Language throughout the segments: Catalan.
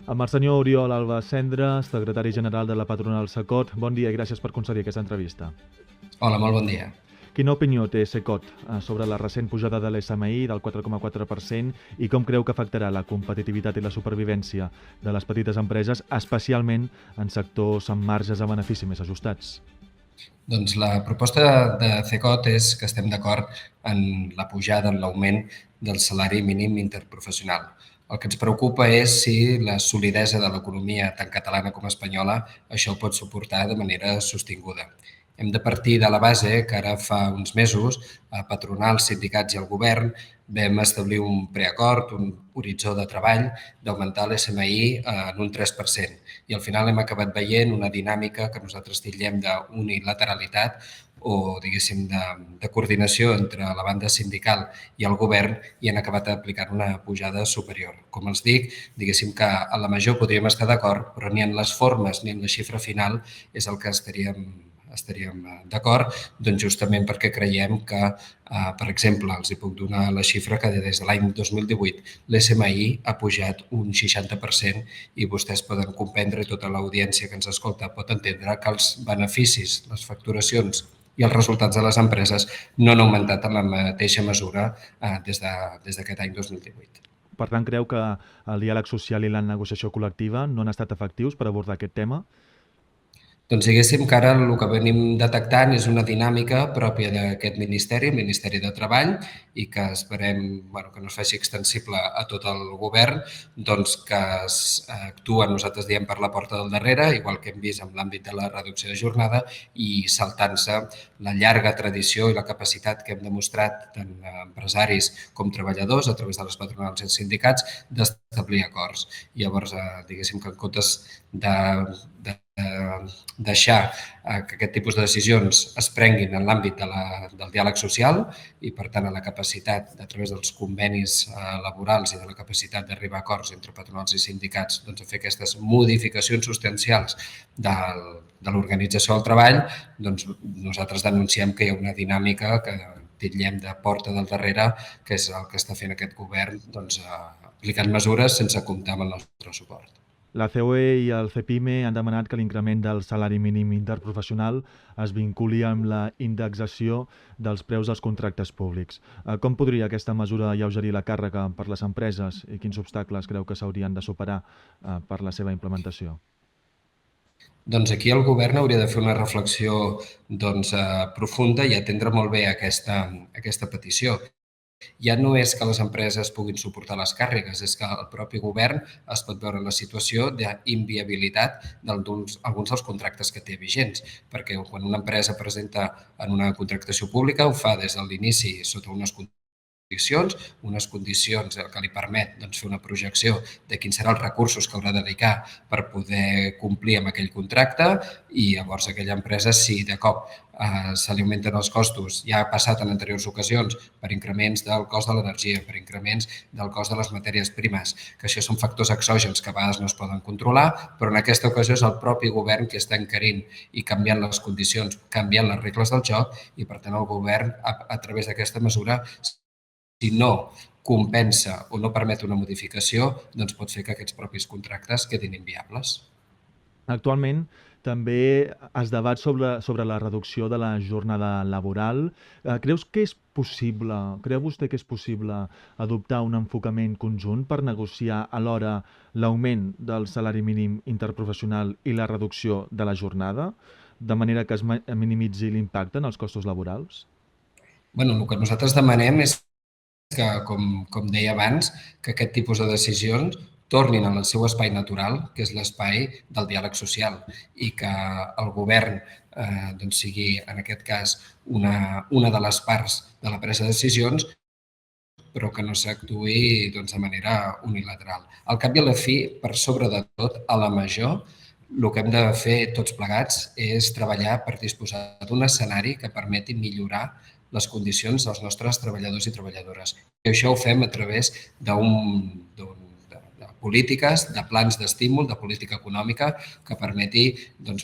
Amb el senyor Oriol Alba Cendra, secretari general de la patronal Secot. Bon dia i gràcies per concedir aquesta entrevista. Hola, molt bon dia. Quina opinió té Secot sobre la recent pujada de l'SMI del 4,4% i com creu que afectarà la competitivitat i la supervivència de les petites empreses, especialment en sectors amb marges de benefici més ajustats? Doncs la proposta de CECOT és que estem d'acord en la pujada, en l'augment del salari mínim interprofessional. El que ens preocupa és si la solidesa de l'economia, tant catalana com espanyola, això ho pot suportar de manera sostinguda. Hem de partir de la base que ara fa uns mesos a patronals, sindicats i el govern vam establir un preacord, un horitzó de treball d'augmentar l'SMI en un 3%. I al final hem acabat veient una dinàmica que nosaltres titllem d'unilateralitat o, diguéssim, de coordinació entre la banda sindical i el govern i han acabat aplicant una pujada superior. Com els dic, diguéssim que a la major podríem estar d'acord, però ni en les formes ni en la xifra final és el que estaríem d'acord, doncs justament perquè creiem que, per exemple, els hi puc donar la xifra que des de l'any 2018 l'SMI ha pujat un 60% i vostès poden comprendre, i tota l'audiència que ens escolta pot entendre que els beneficis, les facturacions i els resultats de les empreses no han augmentat en la mateixa mesura des d'aquest any 2018. Per tant, creu que el diàleg social i la negociació col·lectiva no han estat efectius per abordar aquest tema? Doncs diguéssim que ara el que venim detectant és una dinàmica pròpia d'aquest ministeri, el Ministeri de Treball, i que esperem que no es faci extensible a tot el govern, doncs que actua, nosaltres diem, per la porta del darrere, igual que hem vist en l'àmbit de la reducció de jornada, i saltant-se la llarga tradició i la capacitat que hem demostrat tant empresaris com treballadors a través de les patronals i els sindicats d'establir acords. I llavors, diguéssim que en comptes de deixar que aquest tipus de decisions es prenguin en l'àmbit del diàleg social i, per tant, a la capacitat, a través dels convenis laborals i de la capacitat d'arribar a acords entre patronals i sindicats, doncs, a fer aquestes modificacions substancials de l'organització del treball, doncs nosaltres denunciem que hi ha una dinàmica que titllem de porta del darrere, que és el que està fent aquest govern, doncs, aplicant mesures sense comptar amb el nostre suport. La COE i el CEPIME han demanat que l'increment del salari mínim interprofessional es vinculi amb la indexació dels preus dels contractes públics. Com podria aquesta mesura alleugerir la càrrega per les empreses i quins obstacles creu que s'haurien de superar per la seva implementació? Doncs aquí el govern hauria de fer una reflexió profunda i atendre molt bé aquesta petició. Ja no és que les empreses puguin suportar les càrregues, és que el propi govern es pot veure en la situació d'inviabilitat d'alguns dels contractes que té vigents, perquè quan una empresa presenta en una contractació pública ho fa des de l'inici sota unes condicions que li permet fer una projecció de quins seran els recursos que haurà de dedicar per poder complir amb aquell contracte i llavors aquella empresa, si de cop se li augmenten els costos, ja ha passat en anteriors ocasions per increments del cost de l'energia, per increments del cost de les matèries primes, que això són factors exògens que a vegades no es poden controlar, però en aquesta ocasió és el propi govern que està encarint i canviant les condicions, canviant les regles del joc i, per tant, el govern, a través d'aquesta mesura, si no compensa o no permet una modificació, doncs pot fer que aquests propis contractes quedin inviables. Actualment també es debat sobre la reducció de la jornada laboral. Creu vostè que és possible adoptar un enfocament conjunt per negociar alhora l'augment del salari mínim interprofessional i la reducció de la jornada, de manera que es minimitzi l'impacte en els costos laborals? El que nosaltres demanem és que, com deia abans, que aquest tipus de decisions tornin al seu espai natural, que és l'espai del diàleg social, i que el govern sigui, en aquest cas, una de les parts de la presa de decisions, però que no s'actuï de manera unilateral. Al cap i a la fi, per sobre de tot, a la major, el que hem de fer tots plegats és treballar per disposar d'un escenari que permeti millorar les condicions dels nostres treballadors i treballadores. I això ho fem a través polítiques, de plans d'estímul, de política econòmica que permeti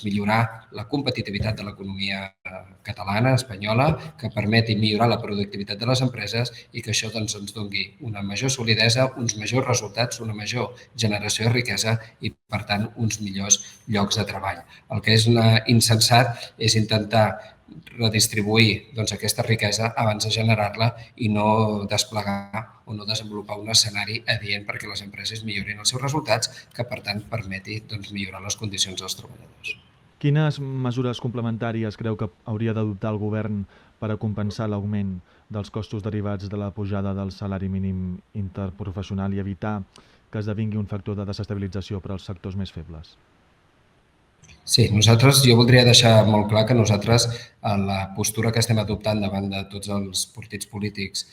millorar la competitivitat de l'economia catalana, espanyola, que permeti millorar la productivitat de les empreses i que això ens doni una major solidesa, uns majors resultats, una major generació de riquesa i, per tant, uns millors llocs de treball. El que és insensat és intentar redistribuir aquesta riquesa abans de generar-la i no desplegar o no desenvolupar un escenari adient perquè les empreses millorin els seus resultats, que per tant permeti millorar les condicions dels treballadors. Quines mesures complementàries creu que hauria d'adoptar el govern per a compensar l'augment dels costos derivats de la pujada del salari mínim interprofessional i evitar que esdevingui un factor de desestabilització per als sectors més febles? Sí, jo voldria deixar molt clar que nosaltres la postura que estem adoptant davant de tots els partits polítics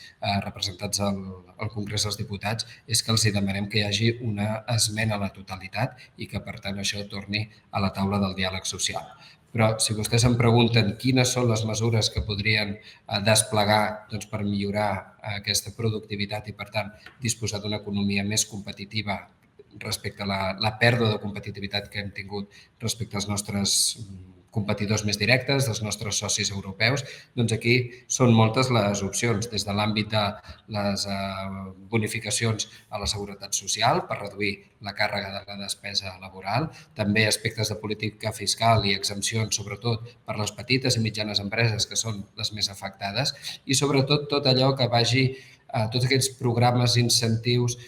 representats al Congrés dels Diputats és que els demanem que hi hagi una esmena a la totalitat i que, per tant, això torni a la taula del diàleg social. Però si vostès em pregunten quines són les mesures que podrien desplegar per millorar aquesta productivitat i, per tant, disposar d'una economia més competitiva respecte a la pèrdua de competitivitat que hem tingut respecte als nostres competidors més directes, dels nostres socis europeus, doncs aquí són moltes les opcions, des de l'àmbit de les bonificacions a la seguretat social per reduir la càrrega de la despesa laboral, també aspectes de política fiscal i exempcions, sobretot per les petites i mitjanes empreses, que són les més afectades, i sobretot tot allò que vagi tots aquests programes, incentius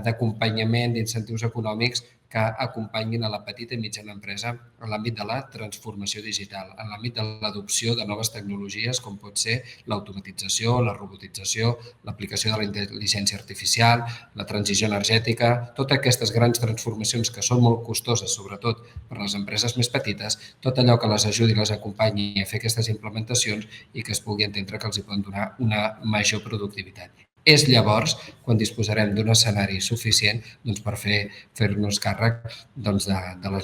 d'acompanyament, d'incentius econòmics que acompanyin a la petita i mitjana empresa en l'àmbit de la transformació digital, en l'àmbit de l'adopció de noves tecnologies com pot ser l'automatització, la robotització, l'aplicació de la intel·ligència artificial, la transició energètica, totes aquestes grans transformacions que són molt costoses, sobretot per a les empreses més petites, tot allò que les ajudi i les acompanyi a fer aquestes implementacions i que es pugui entendre que els hi poden donar una major productivitat. És llavors quan disposarem d'un escenari suficient per fer-nos càrrec de les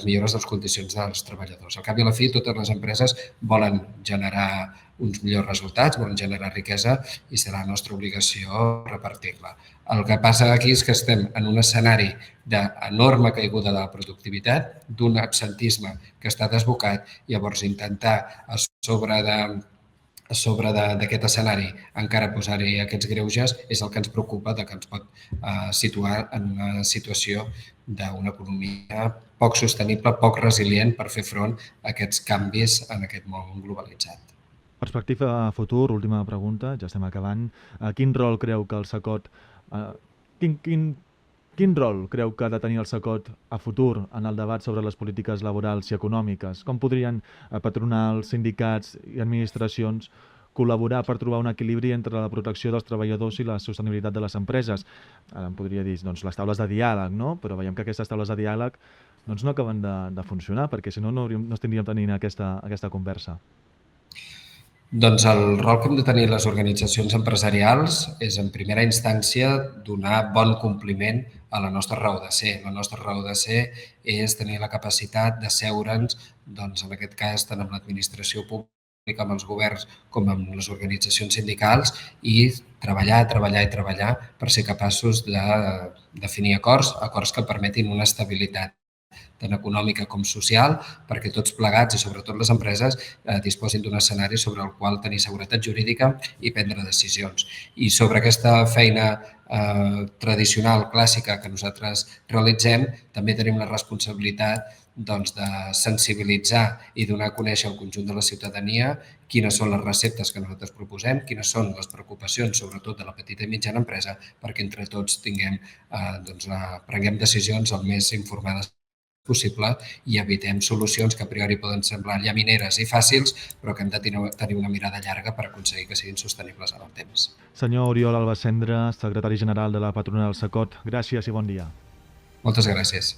millores de les condicions dels treballadors. Al cap i a la fi, totes les empreses volen generar uns millors resultats, volen generar riquesa i serà la nostra obligació repartir-la. El que passa aquí és que estem en un escenari d'enorme caiguda de la productivitat, d'un absentisme que està desbocat, llavors intentar a sobre d'aquest escenari encara posar-hi aquests greuges és el que ens preocupa, que ens pot situar en una situació d'una economia poc sostenible, poc resilient per fer front a aquests canvis en aquest món globalitzat. Perspectiva a futur, última pregunta, ja estem acabant. Quin rol creu que el SACOT... Quin rol creu que ha de tenir el SACOT a futur en el debat sobre les polítiques laborals i econòmiques? Com podrien patronals, sindicats i administracions col·laborar per trobar un equilibri entre la protecció dels treballadors i la sostenibilitat de les empreses? Ara em podria dir les taules de diàleg, no? Però veiem que aquestes taules de diàleg no acaben de funcionar, perquè si no, no estaríem tenint aquesta conversa. Doncs el rol que hem de tenir les organitzacions empresarials és, en primera instància, donar bon compliment a la nostra raó de ser. La nostra raó de ser és tenir la capacitat d'asseure'ns, en aquest cas, tant amb l'administració pública, amb els governs com amb les organitzacions sindicals i treballar per ser capaços de definir acords que permetin una estabilitat tant econòmica com social, perquè tots plegats i sobretot les empreses disposin d'un escenari sobre el qual tenir seguretat jurídica i prendre decisions. I sobre aquesta feina tradicional, clàssica que nosaltres realitzem, també tenim la responsabilitat de sensibilitzar i donar a conèixer al conjunt de la ciutadania quines són les receptes que nosaltres proposem, quines són les preocupacions, sobretot de la petita i mitjana empresa, perquè entre tots prenguem decisions el més informades possible i evitem solucions que a priori poden semblar llamineres i fàcils, però que hem de tenir una mirada llarga per aconseguir que siguin sostenibles en el temps. Senyor Oriol Albacendre, secretari general de la patronal SACOT, gràcies i bon dia. Moltes gràcies.